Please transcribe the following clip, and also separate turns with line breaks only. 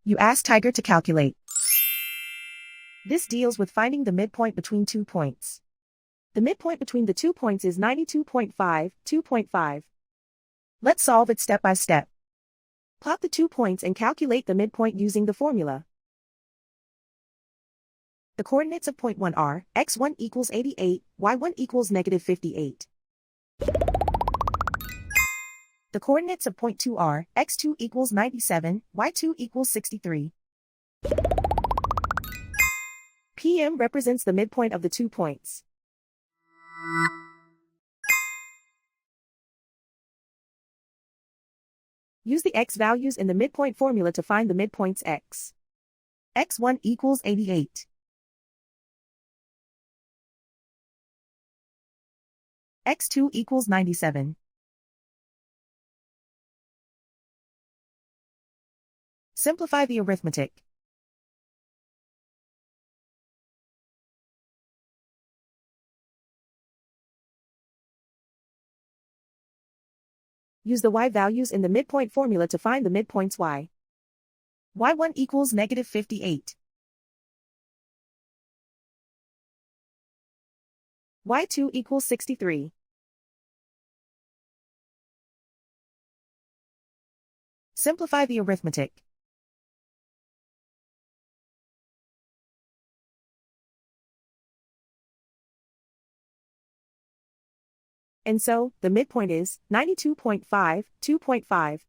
You ask Tiger to calculate. This deals with finding the midpoint between 2 points. The midpoint between the 2 points is 92.5, 2.5. Let's solve it step by step. Plot the 2 points and calculate the midpoint using the formula. The coordinates of point 1 are x1 equals 88, y1 equals negative 58. The coordinates of point 2 are x2 equals 97, y2 equals 63. PM represents the midpoint of the 2 points. Use the x values in the midpoint formula to find the midpoints x. x1 equals 88. x2 equals 97. Simplify the arithmetic. Use the y values in the midpoint formula to find the midpoints y. y1 equals negative 58. y2 equals 63. Simplify the arithmetic. And so, the midpoint is 92.5, 2.5.